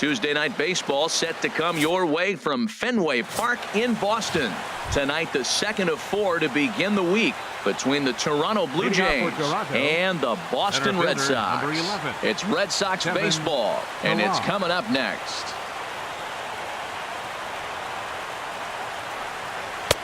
Tuesday Night Baseball set to come your way from Fenway Park in Boston. Tonight, the second of 4 to begin the week between the Toronto Blue Jays and the Boston Red Sox. It's Red Sox baseball, and it's coming up next.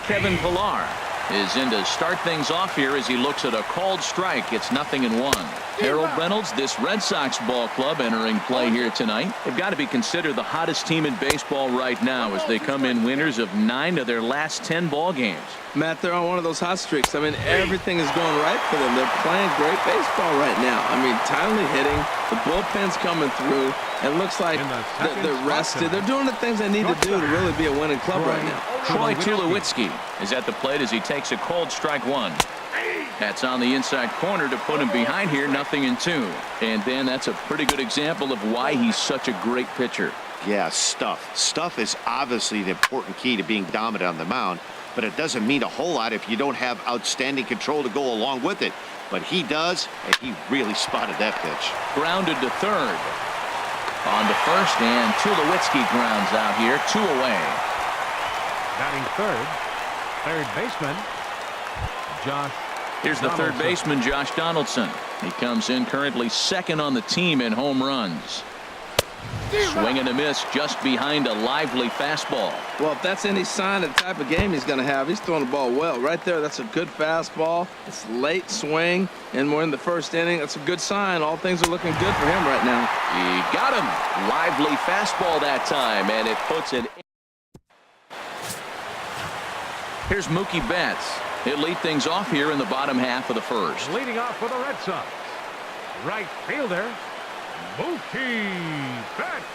Kevin Pillar is in to start things off here as he looks at a called strike. It's 0-1. Harold Reynolds, this Red Sox ball club entering play here tonight. They've got to be considered the hottest team in baseball right now as they come in winners of 9 of their last 10 ball games. Matt, they're on one of those hot streaks. I mean, everything is going right for them. They're playing great baseball right now. I mean, timely hitting, the bullpen's coming through. It looks like they're rested. They're doing the things they need to do to really be a winning club right now. Troy Tulowitzki is at the plate as he takes a cold strike 1. That's on the inside corner to put him behind here, 0-2. And then that's a pretty good example of why he's such a great pitcher. Yeah, stuff. Stuff is obviously the important key to being dominant on the mound, but it doesn't mean a whole lot if you don't have outstanding control to go along with it. But he does, and he really spotted that pitch. Grounded to third. On to first, and Tulowitzki grounds out here, 2 away. Batting third baseman, Josh. Here's the third baseman, Josh Donaldson. He comes in currently second on the team in home runs. Swing and a miss just behind a lively fastball. Well, if that's any sign of the type of game he's going to have, he's throwing the ball well. Right there, that's a good fastball. It's late swing, and we're in the first inning. That's a good sign. All things are looking good for him right now. He got him. Lively fastball that time, and it puts it in. Here's Mookie Betts. He'll lead things off here in the bottom half of the first. Leading off for the Red Sox, right fielder, Mookie Betts.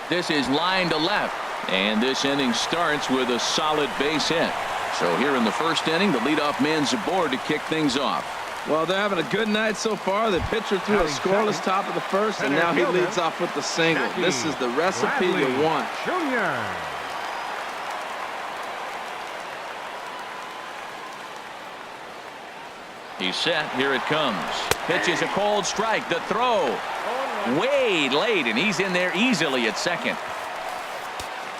This is line to left, and this inning starts with a solid base hit. So here in the first inning, the leadoff man's aboard to kick things off. Well, they're having a good night so far. The pitcher threw a scoreless top of the first, and now he leads off with the single. This is the recipe you want. Jr. He's set. Here it comes. Pitch is a cold strike. The throw. Way late, and he's in there easily at second.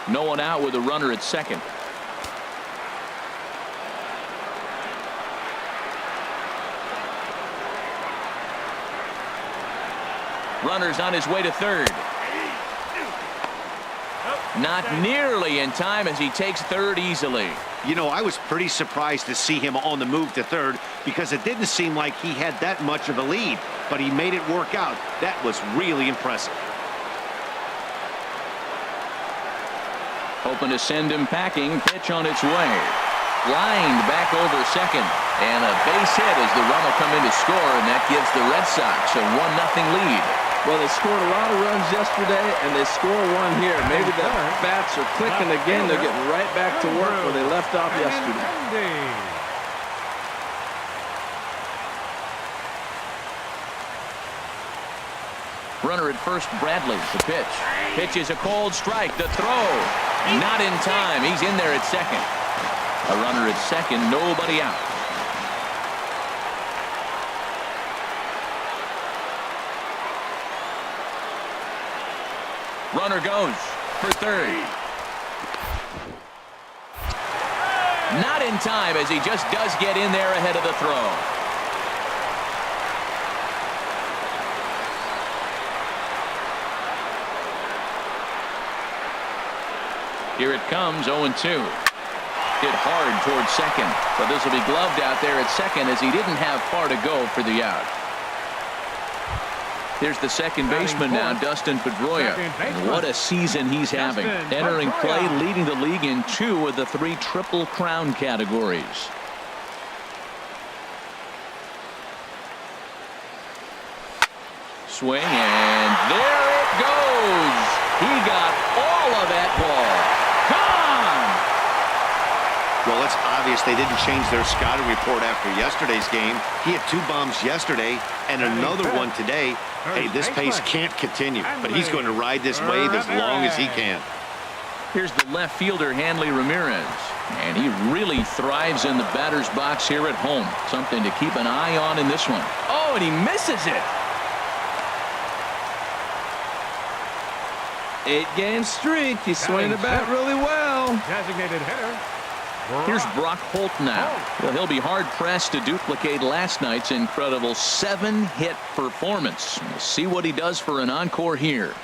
No one out with a runner at second. Runner's on his way to third. Not nearly in time as he takes third easily. You know, I was pretty surprised to see him on the move to third because it didn't seem like he had that much of a lead, but he made it work out. That was really impressive. Hoping to send him packing. Pitch on its way. Lined back over second. And a base hit as the run will come in to score, and that gives the Red Sox a 1-0 lead. Well, they scored a lot of runs yesterday, and they score one here. Maybe the bats are clicking again. They're getting right back to work where they left off yesterday. Runner at first, Bradley. The pitch. Pitch is a cold strike. The throw. Not in time. He's in there at second. A runner at second. Nobody out. Runner goes for third. Not in time as he just does get in there ahead of the throw. Here it comes, 0-2. Hit hard towards second, but this will be gloved out there at second as he didn't have far to go for the out. Here's the second baseman now, Dustin Pedroia. And what a season he's having. Entering play, leading the league in 2 of the 3 Triple Crown categories. Swing, and there it goes. He got all of that ball. Well, it's obvious they didn't change their scouting report after yesterday's game. He had 2 bombs yesterday and another one today. Hey, this pace can't continue, but he's going to ride this wave as long as he can. Here's the left fielder, Hanley Ramirez. And he really thrives in the batter's box here at home. Something to keep an eye on in this one. Oh, and he misses it. 8-game streak. He's swinging the bat really well. Designated hitter. Here's Brock Holt now. Well, he'll be hard-pressed to duplicate last night's incredible 7-hit performance. We'll see what he does for an encore here.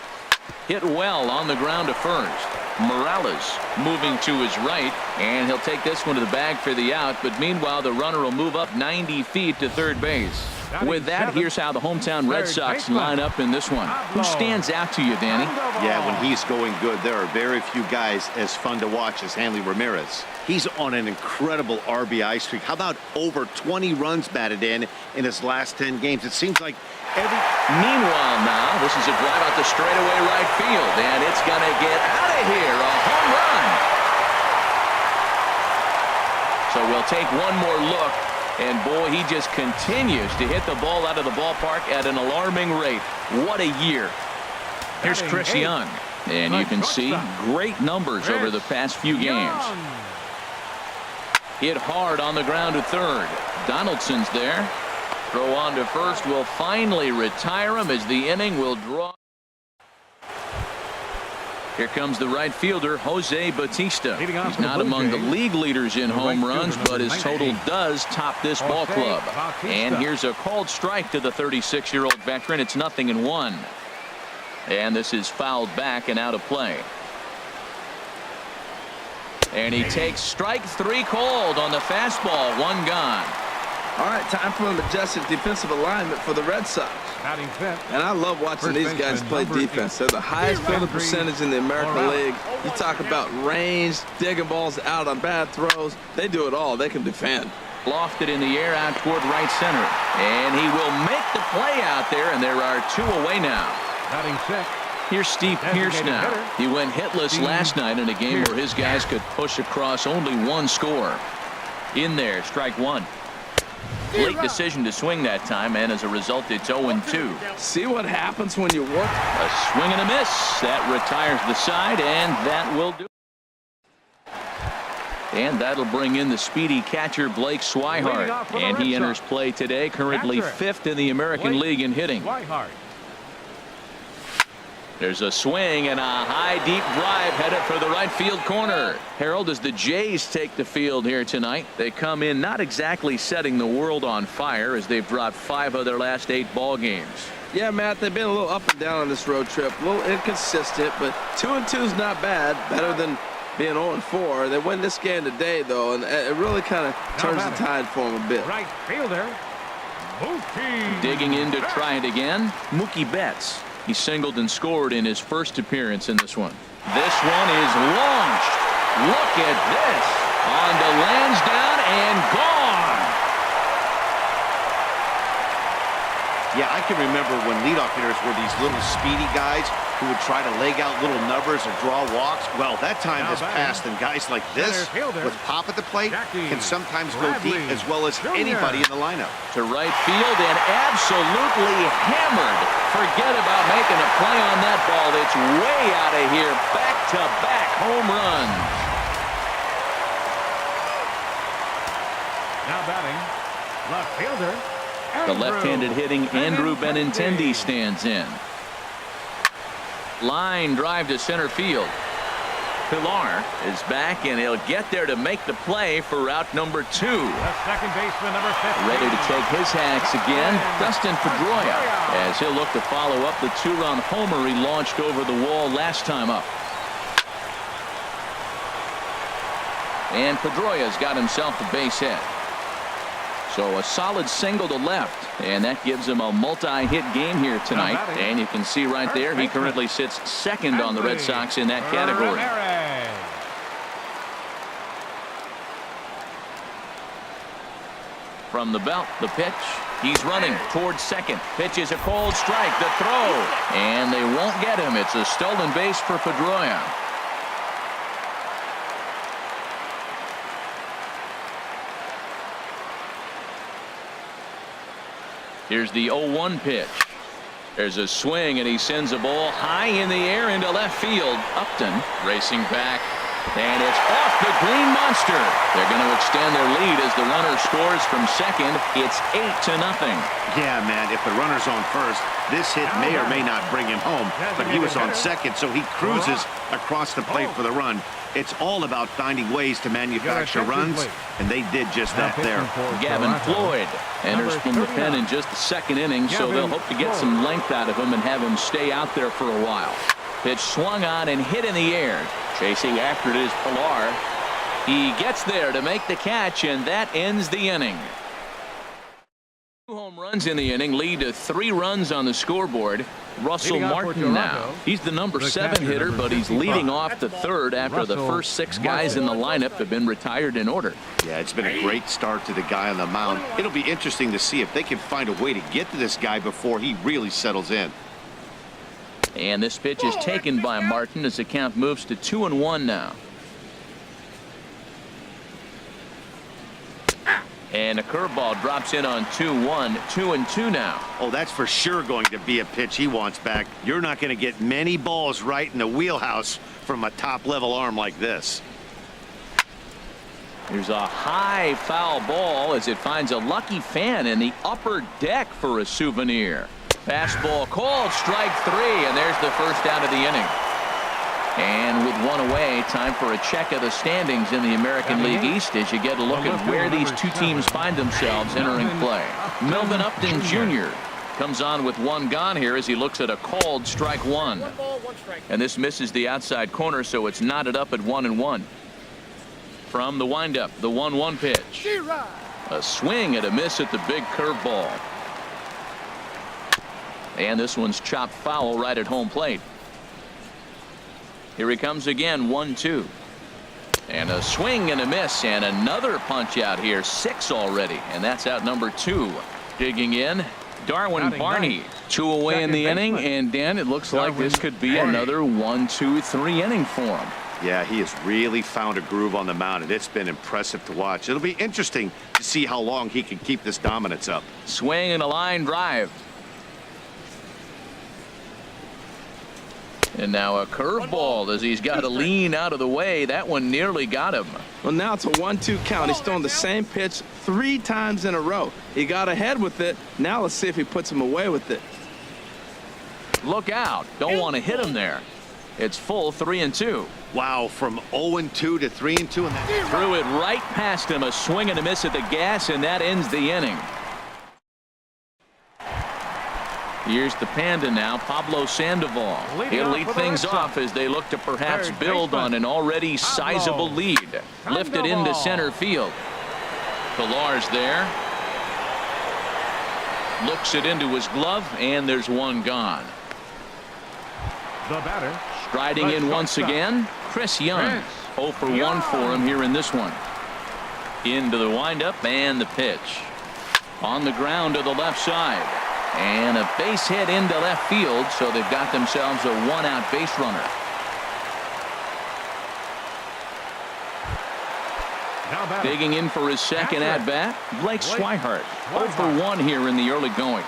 Hit well on the ground to first. Morales moving to his right, and he'll take this one to the bag for the out, but meanwhile the runner will move up 90 feet to third base. With that, here's how the hometown Red Sox line up in this one. Who stands out to you, Danny? Yeah, when he's going good, there are very few guys as fun to watch as Hanley Ramirez. He's on an incredible RBI streak. How about over 20 runs batted in his last 10 games? It seems like every... Meanwhile now, this is a drive out to straightaway right field, and it's going to get out of here. A home run. So we'll take one more look. And boy, he just continues to hit the ball out of the ballpark at an alarming rate. What a year. Here's Chris Young. And you can see great numbers over the past few games. Hit hard on the ground to third. Donaldson's there. Throw on to first will finally retire him as the inning will draw. Here comes the right fielder, Jose Bautista. He's not among the league leaders in home runs, but his total does top this ball club. And here's a called strike to the 36-year-old veteran. It's 0-1. And this is fouled back and out of play. And he takes strike 3 called on the fastball. 1 gone. All right, time for a majestic defensive alignment for the Red Sox. And I love watching these guys play defense. They're the highest fielding percentage in the American League. You talk about range, digging balls out on bad throws. They do it all. They can defend. Lofted in the air out toward right center. And he will make the play out there, and there are 2 away now. Here's Steve Pearce now. He went hitless last night in a game where his guys could push across only 1 score. In there, strike 1. Late decision to swing that time, and as a result, it's 0-2. See what happens when you work? A swing and a miss. That retires the side, and that will do. And that'll bring in the speedy catcher Blake Swihart. And he enters play today, currently 5th in the American League in hitting. There's a swing and a high deep drive headed for the right field corner. Harold, as the Jays take the field here tonight, they come in not exactly setting the world on fire as they've dropped 5 of their last 8 ball games. Yeah, Matt, they've been a little up and down on this road trip, a little inconsistent, but 2-2 is not bad, better than being 0-4. They win this game today, though, and it really kind of turns the tide for them a bit. Right fielder, Mookie. Digging in to try it again, Mookie Betts. He singled and scored in his first appearance in this one. This one is launched. Look at this. On to Lansdowne and gone. Yeah, I can remember when leadoff hitters were these little speedy guys who would try to leg out little numbers or draw walks. Well, that time has passed, and guys like this with pop at the plate can sometimes go deep as well as anybody in the lineup. To right field and absolutely hammered. Forget about making a play on that ball. It's way out of here. Back-to-back home runs. Now batting, left fielder. The left-handed hitting Andrew Benintendi stands in. Line drive to center field. Pilar is back, and he'll get there to make the play for route number 2. The second baseman, number 15. Ready to take his hacks again, Dustin Pedroia, as he'll look to follow up the 2-run homer he launched over the wall last time up. And Pedroia's got himself a base hit. So a solid single to left, and that gives him a multi-hit game here tonight. And you can see right there, he currently sits 2nd on the Red Sox in that category. From the belt, the pitch. He's running towards second. Pitch is a cold strike. The throw, and they won't get him. It's a stolen base for Pedroia. Here's the 0-1 pitch. There's a swing, and he sends a ball high in the air into left field. Upton racing back And it's off the green monster. They're going to extend their lead as the runner scores from second. It's 8-0. Yeah, man, if the runner's on first, this hit may or may not bring him home, but he was on second, so he cruises across the plate for the run. It's all about finding ways to manufacture runs, and they did just that there. Gavin Floyd enters from the pen in just the second inning, so they'll hope to get some length out of him and have him stay out there for a while. Pitch swung on and hit in the air. Chasing after it is Pilar. He gets there to make the catch, and that ends the inning. 2 home runs in the inning lead to 3 runs on the scoreboard. Russell Martin now. He's the number 7 hitter, but he's leading off the third after the first 6 guys in the lineup have been retired in order. Yeah, it's been a great start to the guy on the mound. It'll be interesting to see if they can find a way to get to this guy before he really settles in. And this pitch is taken by Martin as the count moves to 2-1 now. And a curveball drops in on 2-1, 2-2 now. Oh, that's for sure going to be a pitch he wants back. You're not going to get many balls right in the wheelhouse from a top-level arm like this. Here's a high foul ball as it finds a lucky fan in the upper deck for a souvenir. Fastball called, strike 3, and there's the first out of the inning. And with 1 away, time for a check of the standings in the American League East as you get a look at where these 2 teams find themselves entering play. Melvin Upton Jr. comes on with 1 gone here as he looks at a called strike 1. And this misses the outside corner, so it's knotted up at 1-1. From the windup, the 1-1 pitch. A swing and a miss at the big curveball. And this one's chopped foul right at home plate. Here he comes again, 1-2. And a swing and a miss, and another punch out here, 6 already, and that's out number 2. Digging in, Darwin Barney. 2 away in the inning, and Dan, it looks like this could be another 1-2-3 inning for him. Yeah, he has really found a groove on the mound, and it's been impressive to watch. It'll be interesting to see how long he can keep this dominance up. Swing and a line drive. And now a curveball as he's got to lean out of the way. That one nearly got him. Well, now it's a 1-2 count. He's throwing the same pitch 3 times in a row. He got ahead with it. Now let's see if he puts him away with it. Look out. Don't want to hit him there. It's full 3-2. Wow, from 0-2 to 3-2. And that threw it right past him. A swing and a miss at the gas, and that ends the inning. Here's the Panda now, Pablo Sandoval. He'll lead things off as they look to perhaps build on an already sizable lead. Lifted into center field. Pilar's there. Looks it into his glove, and there's 1 gone. The batter. Striding in once again, Chris Young. 0 for 1 for him here in this one. Into the windup and the pitch. On the ground to the left side. And a base hit into left field, so they've got themselves a 1-out base runner. Digging in for his second at-bat, Blake Swihart. 0 for 1 here in the early going.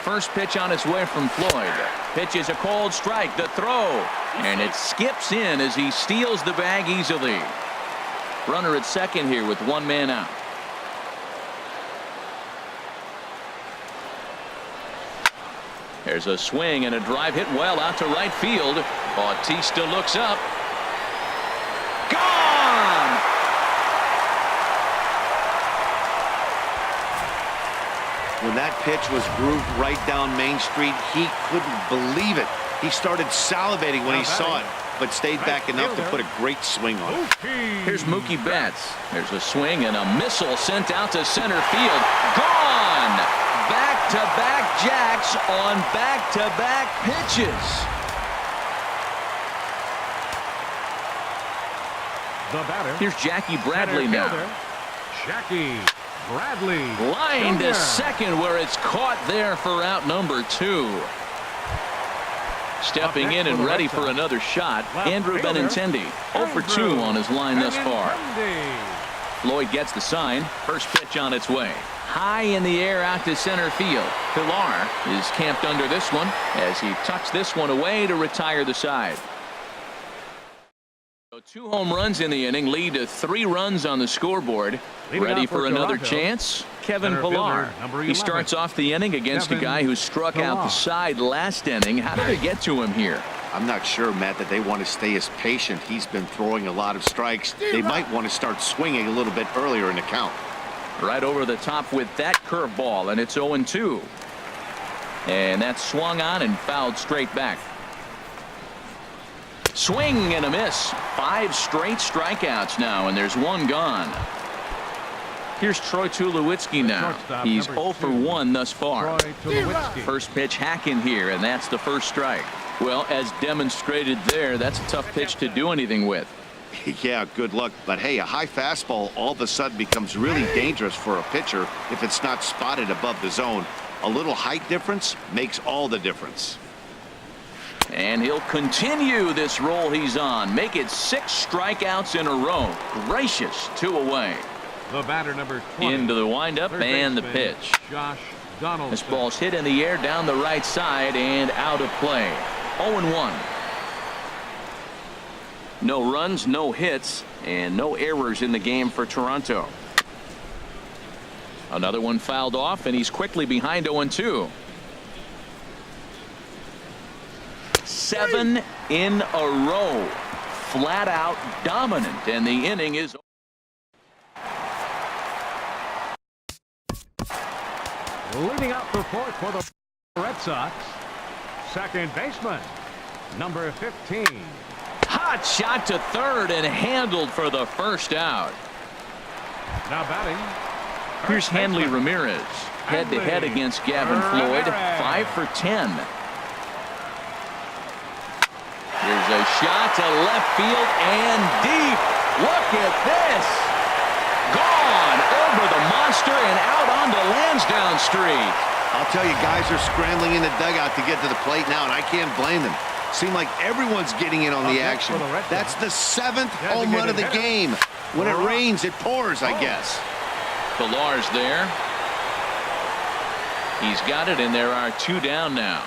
First pitch on its way from Floyd. Pitch is a called strike. The throw. And it skips in as he steals the bag easily. Runner at second here with 1 man out. There's a swing and a drive hit well out to right field. Bautista looks up. Gone! When that pitch was grooved right down Main Street, he couldn't believe it. He started salivating when he saw it, but stayed back enough to put a great swing on it. Here's Mookie Betts. There's a swing and a missile sent out to center field. Gone! Back-to-back jacks on back-to-back pitches. The batter. Here's Jackie Bradley now. Jackie Bradley. Line to second where it's caught there for out number 2. Stepping in and ready for another shot, Andrew Benintendi. 0 for 2 on his line thus far. Floyd gets the sign. First pitch on its way. High in the air out to center field. Pilar is camped under this one as he tucks this one away to retire the side. So 2 home runs in the inning lead to 3 runs on the scoreboard. Ready for another chance? Kevin Pillar. He starts off the inning against a guy who struck out the side last inning. How did they get to him here? I'm not sure, Matt, that they want to stay as patient. He's been throwing a lot of strikes. They might want to start swinging a little bit earlier in the count. Right over the top with that curveball, and it's 0-2. And that's swung on and fouled straight back. Swing and a miss. 5 straight strikeouts now, and there's 1 gone. Here's Troy Tulowitzki now. He's 0 for 1 thus far. First pitch hacking here, and that's the first strike. Well, as demonstrated there, that's a tough pitch to do anything with. Yeah, good luck. But hey, a high fastball all of a sudden becomes really dangerous for a pitcher if it's not spotted above the zone. A little height difference makes all the difference. And he'll continue this roll he's on. Make it 6 strikeouts in a row. Gracious, 2 away. The batter, number 20. Into the windup and the pitch. Josh Donaldson. This ball's hit in the air down the right side and out of play. 0-1. No runs, no hits, and no errors in the game for Toronto. Another one fouled off, and he's quickly behind 0-2. 7 in a row. Flat out dominant, and the inning is. Leading out the 4th for the Red Sox, second baseman, number 15. Hot shot to third and handled for the first out. Now batting. Here's Hanley Ramirez. Head-to-head against Gavin Floyd. 5 for 10. Here's a shot to left field and deep. Look at this. Gone over the monster and out onto Lansdowne Street. I'll tell you, guys are scrambling in the dugout to get to the plate now, and I can't blame them. Seem like everyone's getting in on the action. That's the 7th home run of the game. When it rains, it pours, I guess. Pillar's there. He's got it, and there are 2 down now.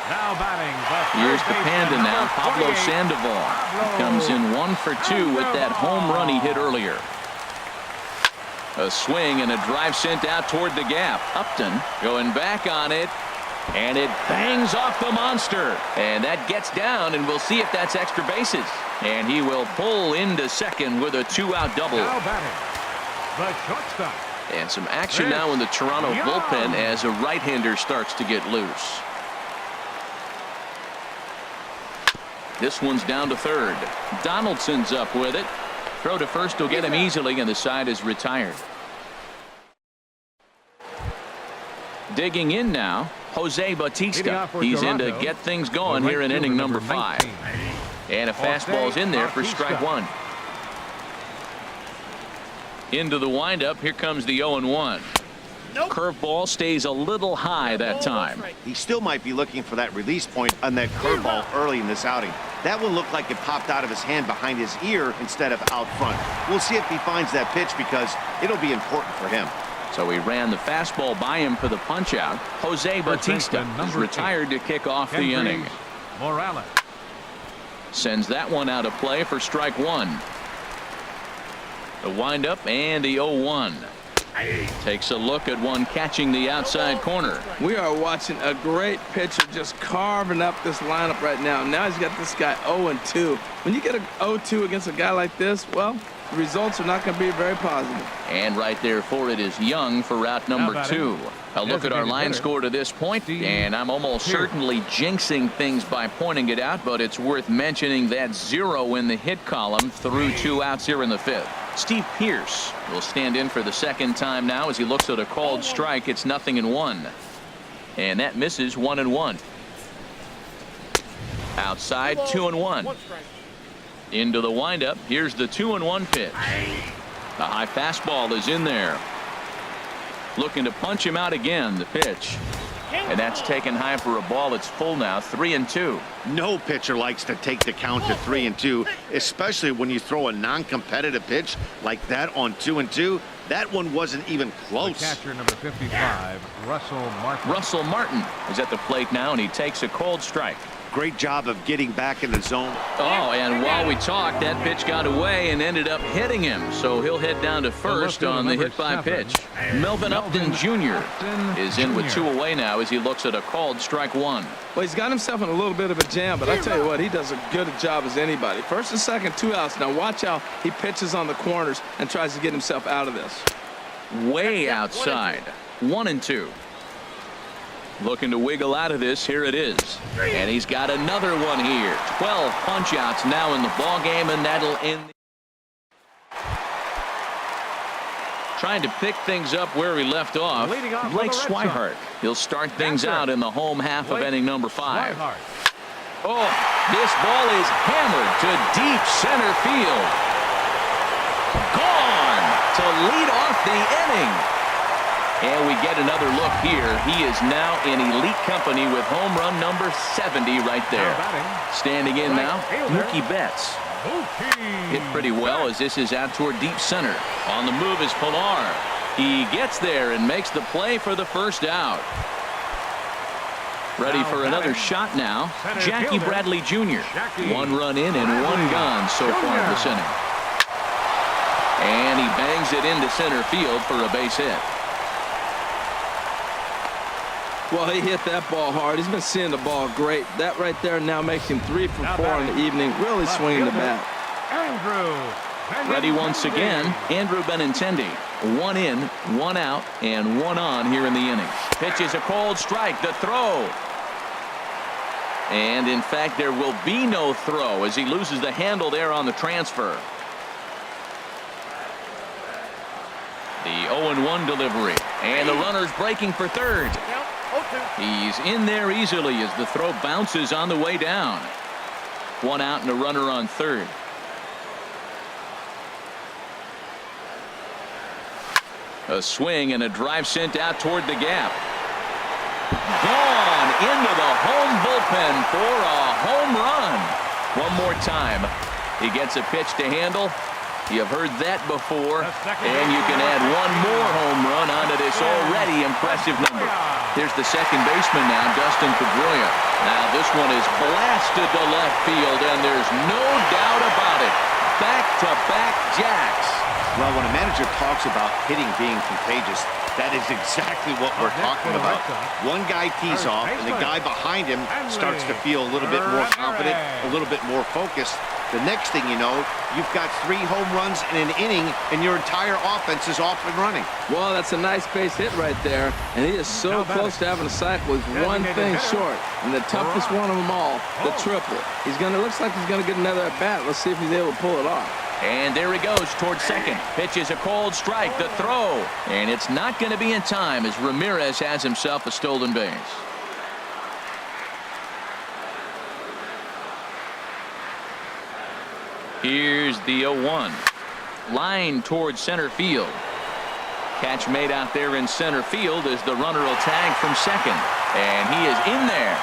Now batting. Here's the Panda now, Pablo Sandoval. Comes in 1 for 2 with that home run he hit earlier. A swing and a drive sent out toward the gap. Upton going back on it, and it bangs off the monster. And that gets down, and we'll see if that's extra bases. And he will pull into second with a 2-out double. Now batting. The shortstop. And some action now in the Toronto bullpen as a right-hander starts to get loose. This one's down to third. Donaldson's up with it. Throw to first will get him easily, and the side is retired. Digging in now, Jose Bautista. He's in to get things going here in inning number 5. And a fastball's in there for strike 1. Into the windup. Here comes the 0-1. Curveball stays a little high that time. He still might be looking for that release point on that curveball early in this outing. That one looked like it popped out of his hand behind his ear instead of out front. We'll see if he finds that pitch because it'll be important for him. So he ran the fastball by him for the punch-out. Jose Bautista is retired to kick off the inning. Morales sends that one out of play for strike 1. The windup and the 0-1. Takes a look at one catching the outside corner. We are watching a great pitcher just carving up this lineup right now. Now he's got this guy 0-2. When you get a 0-2 against a guy like this, well, the results are not going to be very positive. And right there for it is Young for route number 2. A look at our line score to this point, and I'm almost certainly jinxing things by pointing it out, but it's worth mentioning that 0 in the hit column through 2 outs here in the 5th. Steve Pearce will stand in for the second time now as he looks at a called strike. It's 0-1. And that misses 1-1. Outside 2-1. Into the windup. Here's the 2-1 pitch. The high fastball is in there. Looking to punch him out again. The pitch. And that's taken high for a ball. It's full now. 3-2. No pitcher likes to take the count to 3-2, especially when you throw a non-competitive pitch like that on 2-2. That one wasn't even close. The catcher, number 55, Russell Martin. Russell Martin is at the plate now, and he takes a cold strike. Great job of getting back in the zone. Oh, and while we talked, that pitch got away and ended up hitting him. So he'll head down to first on the hit-by pitch. Melvin Upton Jr. is in with 2 away now as he looks at a called strike 1. Well, he's got himself in a little bit of a jam, but I tell you what, he does a good job as anybody. First and second, 2 outs. Now watch how he pitches on the corners and tries to get himself out of this. Way outside. 1-2. Looking to wiggle out of this. Here it is. And he's got another one here. 12 punch outs now in the ball game, and that'll end. Trying to pick things up where he left off. Blake Swihart. He'll start things out in the home half of inning number 5. Oh, this ball is hammered to deep center field. Gone to lead off the inning. And we get another look here. He is now in elite company with home run number 70 right there. Standing in now, Mookie Betts. Hit pretty well as this is out toward deep center. On the move is Pilar. He gets there and makes the play for the first out. Ready for another shot now, Jackie Bradley Jr. 1 run in and 1 gone so far this inning. And he bangs it into center field for a base hit. Well, he hit that ball hard. He's been seeing the ball great. That right there now makes him 3 for 4 in the evening. Really swinging the bat. Ready once again, Andrew Benintendi. 1 in, 1 out, and 1 on here in the inning. Pitches a cold strike. The throw. And in fact, there will be no throw as he loses the handle there on the transfer. The 0-1 delivery. And the runner's breaking for third. He's in there easily as the throw bounces on the way down. 1 out and a runner on third. A swing and a drive sent out toward the gap. Gone into the home bullpen for a home run. One more time. He gets a pitch to handle. You've heard that before, and you can add 1 more home run onto this already impressive number. Here's the second baseman now, Dustin Pedroia. Now this one is blasted to left field, and there's no doubt about it. Back-to-back jacks. Well, when a manager talks about hitting being contagious, that is exactly what we're talking about. One guy tees off, and the guy behind him starts to feel a little bit more confident, a little bit more focused. The next thing you know, you've got 3 home runs in an inning, and your entire offense is off and running. Well, that's a nice base hit right there, and he is so close to having a cycle. He's 1 thing short, and the toughest one of them all, the triple. Looks like he's going to get another at bat. Let's see if he's able to pull it off. And there he goes towards second. Pitches a cold strike. The throw. And it's not going to be in time as Ramirez has himself a stolen base. Here's the 0-1. Line towards center field. Catch made out there in center field as the runner will tag from second. And he is in there.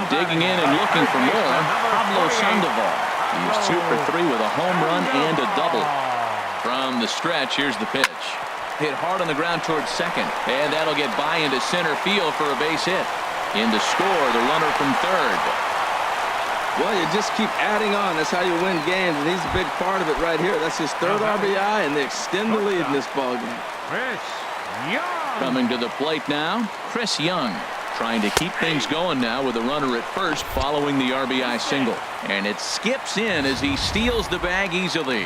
Digging in and looking for more, Pablo Sandoval. He's 2 for 3 with a home run and a double. From the stretch, here's the pitch. Hit hard on the ground towards second, and that'll get by into center field for a base hit. In to score, the runner from third. Well, you just keep adding on. That's how you win games, and he's a big part of it right here. That's his 3rd RBI, and they extend the lead in this ballgame. Chris Young. Coming to the plate now, Chris Young. Trying to keep things going now with a runner at first following the RBI single. And it skips in as he steals the bag easily.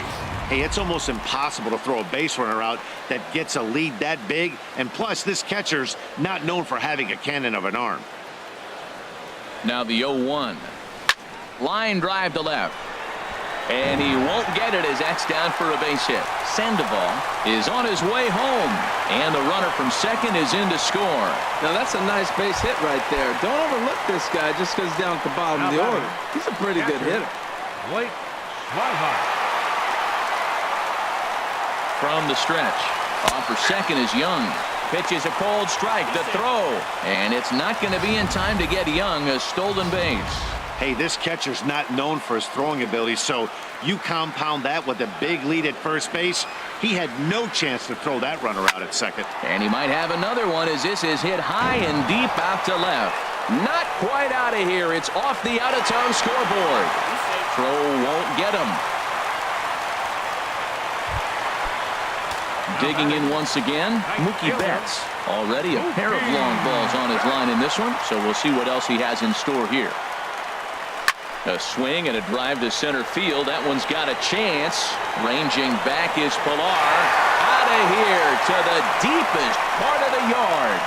Hey, it's almost impossible to throw a base runner out that gets a lead that big. And plus, this catcher's not known for having a cannon of an arm. Now the 0-1. Line drive to left. And he won't get it as that's down for a base hit. Sandoval is on his way home. And the runner from second is in to score. Now that's a nice base hit right there. Don't overlook this guy just because he's down at the bottom of the order. He's a pretty good hitter. Blake Swihart. From the stretch. Off for second is Young. Pitches a cold strike. The throw. And it's not going to be in time to get Young a stolen base. Hey, this catcher's not known for his throwing ability, so you compound that with a big lead at first base. He had no chance to throw that runner out at second. And he might have another one as this is hit high and deep out to left. Not quite out of here. It's off the out-of-town scoreboard. Throw won't get him. Digging in once again, Mookie Betts. Already a pair of long balls on his line in this one, so we'll see what else he has in store here. A swing and a drive to center field. That one's got a chance. Ranging back is Pilar. Out of here to the deepest part of the yard.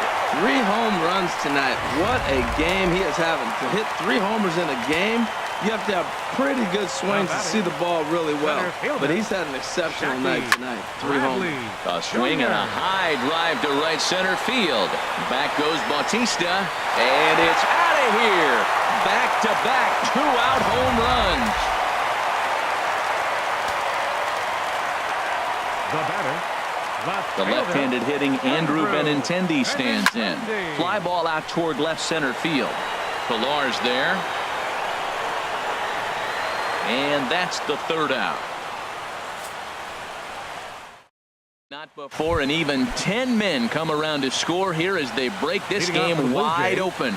3 home runs tonight. What a game he is having. To hit 3 homers in a game, you have to have pretty good swings to see the ball really well. But he's had an exceptional night tonight. 3 homers. A swing and a high drive to right center field. Back goes Bautista, and it's out of here. Back-to-back 2-out home runs. The batter. The left-handed hitting Andrew Benintendi stands in. Fly ball out toward left center field. Pilar's there. And that's the 3rd out. Not before an even 10 men come around to score here as they break this game wide open.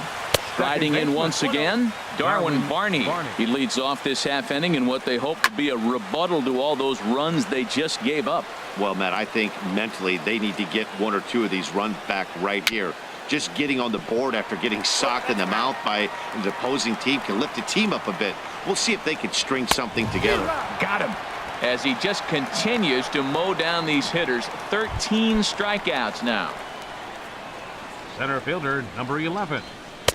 Striding in once again, Darwin Barney. He leads off this half inning in what they hope to be a rebuttal to all those runs they just gave up. Well, Matt, I think mentally they need to get 1 or 2 of these runs back right here. Just getting on the board after getting socked in the mouth by the opposing team can lift the team up a bit. We'll see if they can string something together. Got him. As he just continues to mow down these hitters. 13 strikeouts now. Center fielder number 11.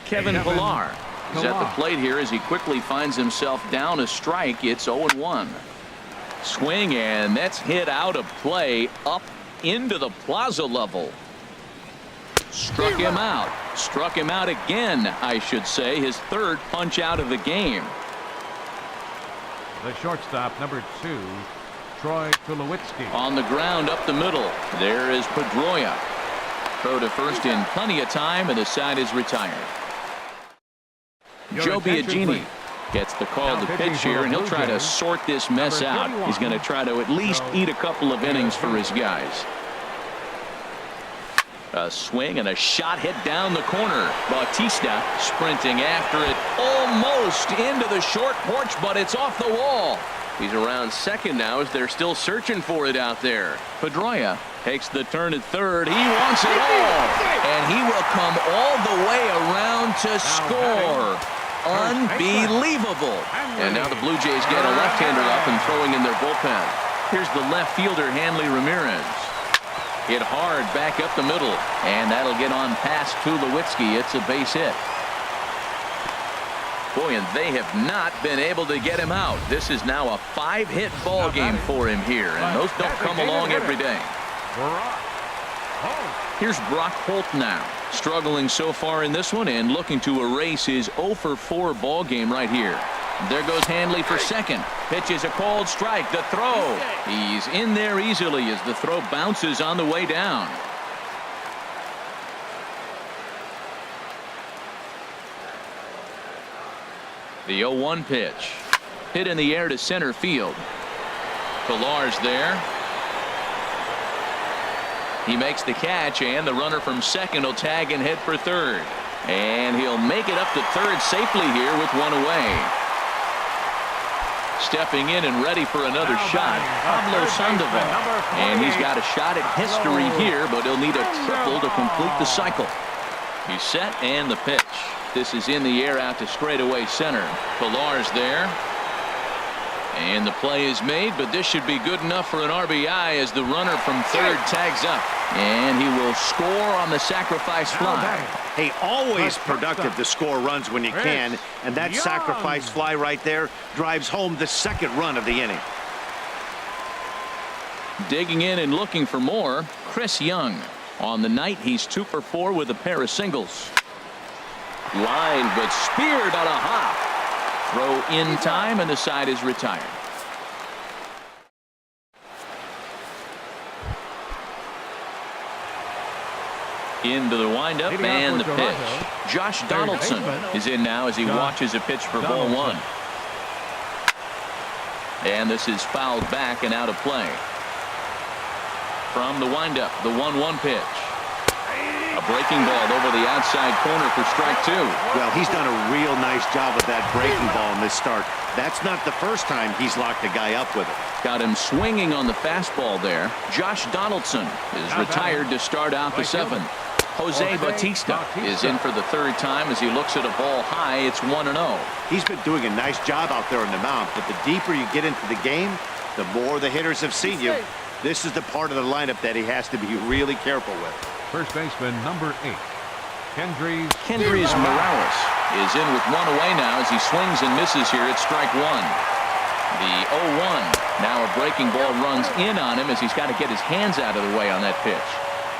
Kevin Pilar is at the plate here as he quickly finds himself down a strike. It's 0-1. Swing, and that's hit out of play up into the plaza level. Struck him out. Struck him out again, I should say. His 3rd punch out of the game. The shortstop, number 2, Troy Tulowitzki. On the ground up the middle. There is Pedroia. Throw to first in plenty of time, and the side is retired. Joe Biagini gets the call to pitch here, and he'll try to sort this mess out. He's going to try to at least eat a couple of innings for his guys. A swing and a shot hit down the corner. Bautista sprinting after it almost into the short porch, but it's off the wall. He's around second now as they're still searching for it out there. Pedroia takes the turn at third. He wants it all, and he will come all the way around to score. Unbelievable. And now the Blue Jays get a left-hander up and throwing in their bullpen. Here's the left fielder, Hanley Ramirez. Hit hard back up the middle, and that'll get on past Tulowitzki. It's a base hit. Boy, and they have not been able to get him out. This is now a 5-hit ball game for him here, and those don't come along every day. Here's Brock Holt now, struggling so far in this one and looking to erase his 0-for-4 ball game right here. There goes Hanley for second. Pitch is a called strike. The throw. He's in there easily as the throw bounces on the way down. The 0-1 pitch. Hit in the air to center field. Pilar's there. He makes the catch, and the runner from second will tag and head for third. And he'll make it up to third safely here with one away. Stepping in and ready for another shot, Pablo Sandoval. And he's got a shot at history here, but he'll need a triple to complete the cycle. He's set, and the pitch. This is in the air out to straightaway center. Pilar's there. And the play is made, but this should be good enough for an RBI as the runner from third tags up. And he will score on the sacrifice fly. Hey, always productive to score runs when you can, and that sacrifice fly right there drives home the second run of the inning. Digging in and looking for more, Chris Young. On the night, he's 2-for-4 with a pair of singles. Line, but speared on a hop. Throw in time, and the side is retired. Into the windup and the pitch. Josh Donaldson is in now as he watches a pitch for ball one. And this is fouled back and out of play. From the windup, the 1-1 pitch. A breaking ball over the outside corner for strike two. Well, he's done a real nice job with that breaking ball in this start. That's not the first time he's locked a guy up with it. Got him swinging on the fastball there. Josh Donaldson is retired to start out the seventh. Jose Bautista is in for the third time as he looks at a ball high. It's 1-0. He's been doing a nice job out there on the mound, but the deeper you get into the game, the more the hitters have seen you. This is the part of the lineup that he has to be really careful with. First baseman number 8, Kendrys Morales is in with one away now as he swings and misses here at strike one. The 0-1. Now a breaking ball runs in on him as he's got to get his hands out of the way on that pitch.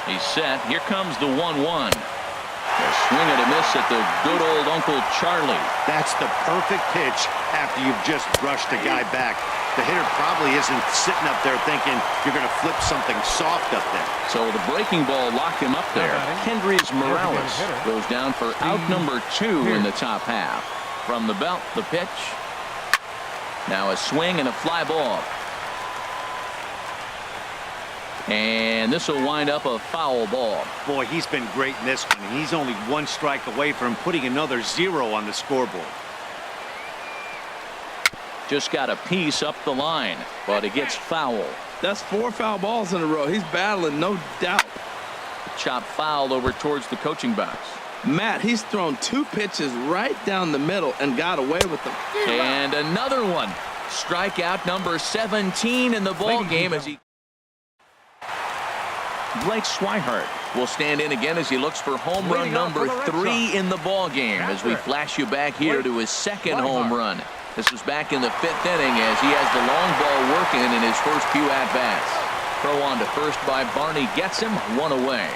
He's set. Here comes the 1-1. A swing and a miss at the good old Uncle Charlie. That's the perfect pitch after you've just brushed a guy back. The hitter probably isn't sitting up there thinking you're going to flip something soft up there. So the breaking ball locked him up there. Kendrys Morales goes down for out number 2 in the top half. From the belt, the pitch. Now a swing and a fly ball. And this will wind up a foul ball. Boy, he's been great in this one. He's only one strike away from putting another 0 on the scoreboard. Just got a piece up the line, but it gets foul. That's 4 foul balls in a row. He's battling, no doubt. Chop foul over towards the coaching box. Matt, he's thrown 2 pitches right down the middle and got away with them. And another one. Strikeout number 17 in the ball game as he. Blake Swihart will stand in again as he looks for home run number 3 in the ball game as we flash you back here to his second home run. This was back in the 5th inning as he has the long ball working in his first few at-bats. Throw on to first by Barney gets him 1 away.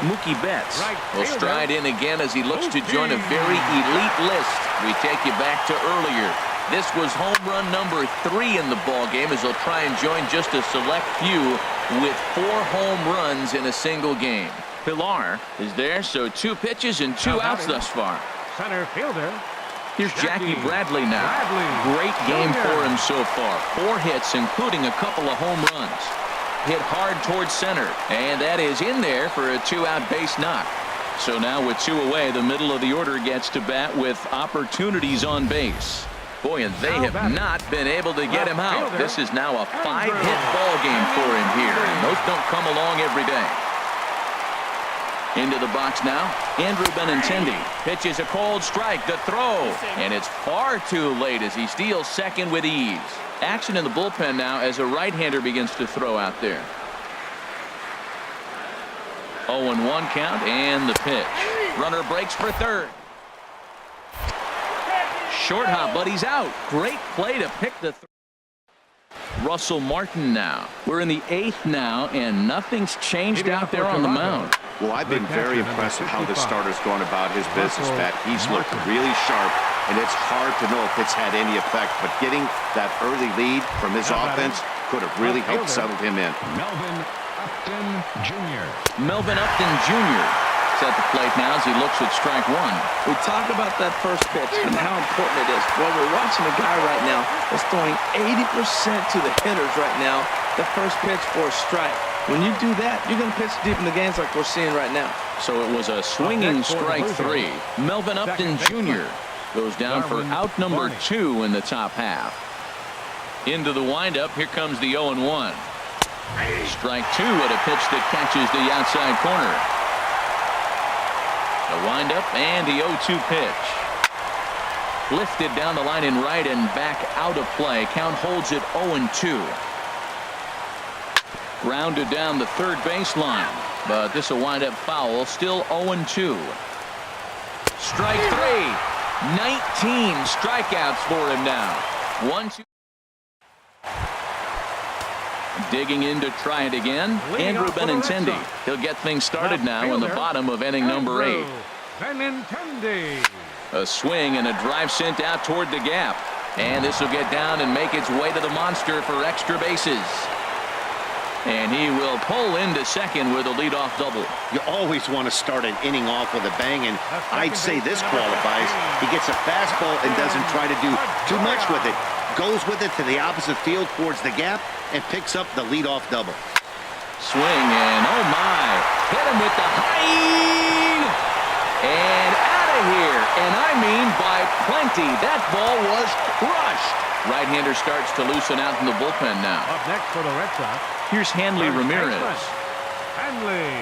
Mookie Betts will stride in again as he looks to join a very elite list. We take you back to earlier. This was home run number 3 in the ball game as he'll try and join just a select few with 4 home runs in a single game. Pilar is there, so 2 pitches and 2 outs thus far. Center fielder. Here's Jackie Bradley now. Great game for him so far. 4 hits, including a couple of home runs. Hit hard towards center, and that is in there for a 2-out base knock. So now with 2 away, the middle of the order gets to bat with opportunities on base. Boy, and they have not been able to get him out. This is now a 5-hit ball game for him here, and those don't come along every day. Into the box now, Andrew Benintendi pitches a cold strike, the throw, and it's far too late as he steals second with ease. Action in the bullpen now as a right-hander begins to throw out there. 0-1 count and the pitch. Runner breaks for third. Short hop, but he's out. Great play to pick the Russell Martin now. We're in the 8th now, and nothing's changed out there on the mound. Well, I've been very impressed with how this starter's gone about his business, Pat. He's looked really sharp, and it's hard to know if it's had any effect. But getting that early lead from his offense could have really helped settle him in. Melvin Upton Jr. is at the plate now as he looks at strike 1. We talk about that first pitch and how important it is. Well, we're watching a guy right now that's throwing 80% to the hitters right now. The first pitch for a strike. When you do that, you're going to pitch deep in the games like we're seeing right now. So it was a swinging strike 3. Melvin Upton Jr. goes down for out number 2 in the top half. Into the windup, here comes the 0-1. Strike 2 at a pitch that catches the outside corner. The windup and the 0-2 pitch. Lifted down the line in right and back out of play. Count holds it 0-2. Grounded down the third baseline, but this will wind up foul. Still 0-2. Strike 3. 19 strikeouts for him now. 1-2. Digging in to try it again. Andrew Benintendi. He'll get things started now in the bottom of inning number 8. A swing and a drive sent out toward the gap. And this will get down and make its way to the monster for extra bases. And he will pull into second with a leadoff double. You always want to start an inning off with a bang, and I'd say this qualifies. He gets a fastball and doesn't try to do too much with it. Goes with it to the opposite field towards the gap and picks up the leadoff double. Swing and oh my. Hit him with the high. And out of here. And I mean by plenty. That ball was crushed. Right-hander starts to loosen out in the bullpen now. Up next for the Red Sox. Here's Hanley Ramirez. Hanley.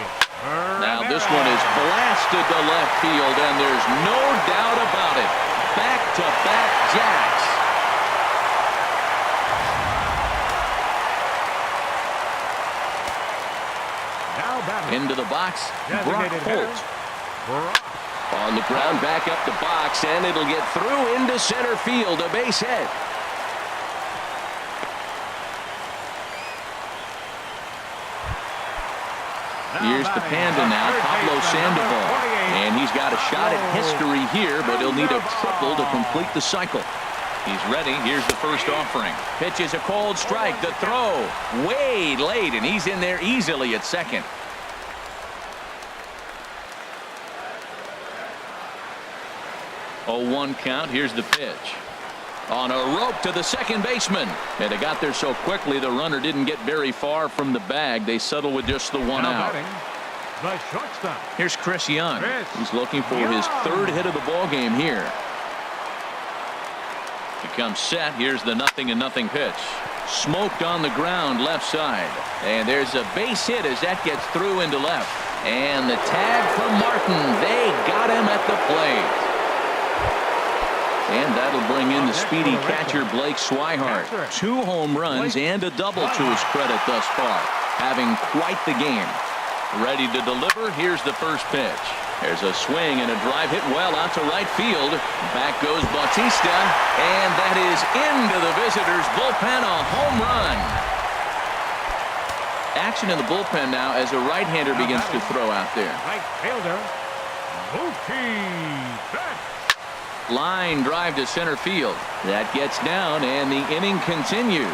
Now this one is blasted to left field, and there's no doubt about it. Back-to-back jacks. Now batting. Into the box, Brock Designated Holt. Brock. On the ground, back up the box, and it'll get through into center field, a base hit. Here's the Panda now, Pablo Sandoval. And he's got a shot at history here, but he'll need a triple to complete the cycle. He's ready. Here's the first offering. Pitch is a cold strike. The throw way late, and he's in there easily at second. Oh, 1 count. Here's the pitch. On a rope to the second baseman. And they got there so quickly the runner didn't get very far from the bag. They settle with just the one out. The shortstop. Here's Chris Young. He's looking for his 3rd hit of the ball game here. He comes set. Here's the 0-0 pitch. Smoked on the ground left side. And there's a base hit as that gets through into left. And the tag from Martin. They got him at the plate. And that'll bring in the speedy catcher Blake Swihart. 2 home runs and a double to his credit thus far. Having quite the game. Ready to deliver. Here's the first pitch. There's a swing and a drive hit well out to right field. Back goes Bautista. And that is into the visitors' bullpen. A home run. Action in the bullpen now as a right-hander begins to throw out there. Right fielder. Mookie Betts. Line drive to center field. That gets down, and the inning continues.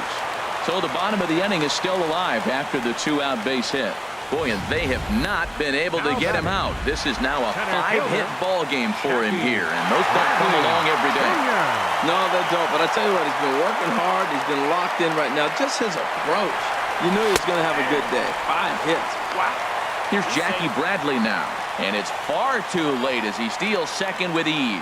So the bottom of the inning is still alive after the 2-out base hit. Boy, and they have not been able to get him out. This is now a 5-hit ball game for him here, and those don't come along every day. No, they don't. But I tell you what, he's been working hard. He's been locked in right now. Just his approach. You knew he was going to have a good day. 5 hits. Wow. Here's Jackie Bradley now, and it's far too late as he steals second with ease.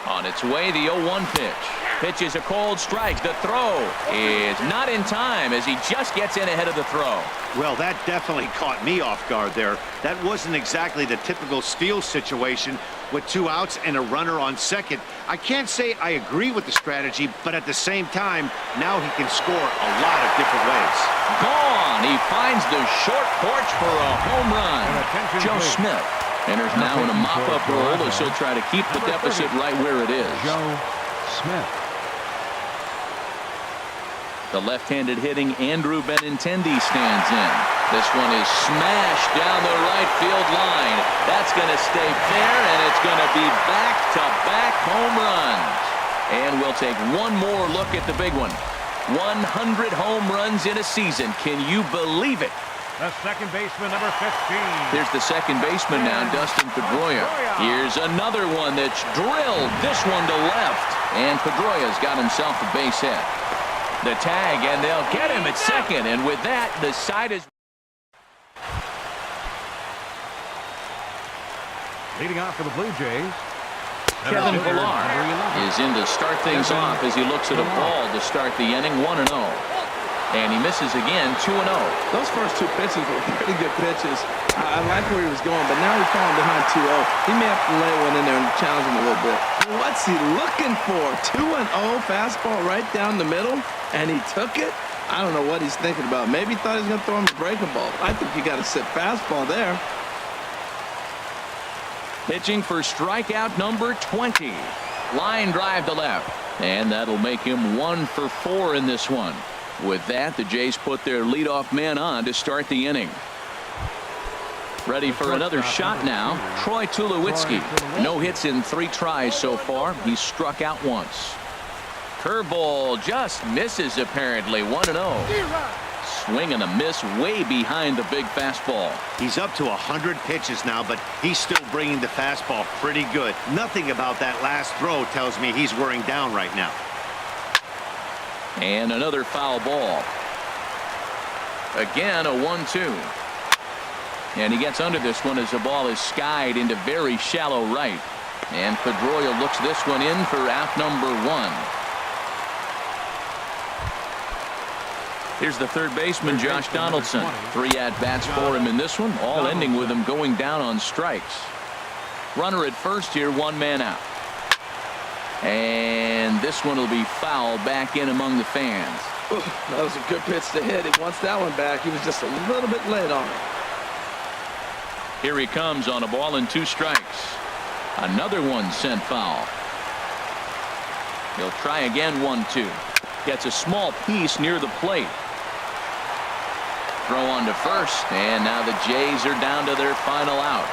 On its way, the 0-1 pitch. Pitch is a cold strike. The throw is not in time as he just gets in ahead of the throw. Well, that definitely caught me off guard there. That wasn't exactly the typical steal situation with 2 outs and a runner on second. I can't say I agree with the strategy, but at the same time, now he can score a lot of different ways. Gone. He finds the short porch for a home run. Joe Smith enters now in a mop-up role as he'll try to keep the deficit right where it is. Joe Smith. The left-handed hitting Andrew Benintendi stands in. This one is smashed down the right field line. That's going to stay fair, and it's going to be back-to-back home runs. And we'll take one more look at the big one. 100 home runs in a season. Can you believe it? The second baseman, number 15. Here's the second baseman now, Dustin Pedroia. Here's another one that's drilled. This one to left. And Pedroia's got himself a base hit. The tag, and they'll get him at second. And with that, the side is... Leading off for the Blue Jays. Kevin Pillar is in to start things off as he looks at a ball to start the inning, 1-0. And he misses again, 2-0. Those first 2 pitches were pretty good pitches. I like where he was going, but now he's falling behind 2-0. He may have to lay one in there and challenge him a little bit. What's he looking for? 2-0 fastball right down the middle, and he took it? I don't know what he's thinking about. Maybe he thought he was going to throw him a breaking ball. I think you got to sit fastball there. Pitching for strikeout number 20. Line drive to left. And that'll make him 1 for 4 in this one. With that, the Jays put their leadoff man on to start the inning. Ready for another shot now. Troy Tulowitzki. No hits in 3 tries so far. He's struck out once. Curveball just misses apparently. 1-0. Swing and a miss way behind the big fastball. He's up to 100 pitches now, but he's still bringing the fastball pretty good. Nothing about that last throw tells me he's wearing down right now. And another foul ball. Again, a 1-2. And he gets under this one as the ball is skied into very shallow right. And Pedroia looks this one in for out number 1. Here's the third baseman, Josh Donaldson. 3 at-bats for him in this one, all ending with him going down on strikes. Runner at first here, 1 man out. And this one will be foul back in among the fans. Ooh, that was a good pitch to hit. He wants that one back. He was just a little bit late on it. Here he comes on a ball and 2 strikes. Another one sent foul. He'll try again. 1-2. Gets a small piece near the plate. Throw on to first, and now the Jays are down to their final out.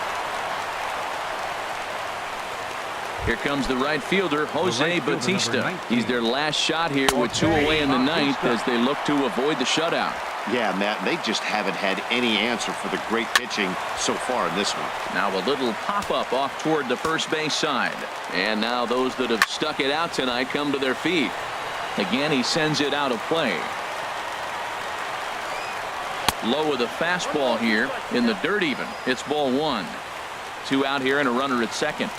Here comes the right fielder, Jose Bautista. He's their last shot here with 2 away in the 9th as they look to avoid the shutout. Yeah, Matt, they just haven't had any answer for the great pitching so far in this one. Now a little pop-up off toward the first base side. And now those that have stuck it out tonight come to their feet. Again, he sends it out of play. Low with a fastball here in the dirt even. It's ball 1. 2 out here and a runner at second.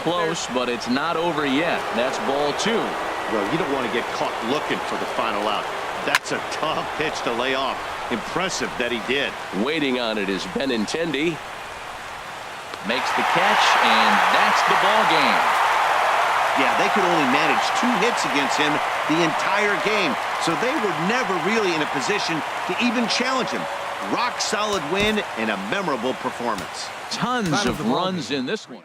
Close, but it's not over yet. That's ball 2. Well, you don't want to get caught looking for the final out. That's a tough pitch to lay off. Impressive that he did. Waiting on it is Benintendi. Makes the catch, and that's the ball game. Yeah, they could only manage 2 hits against him the entire game, so they were never really in a position to even challenge him. Rock solid win and a memorable performance. Tons of runs in this one.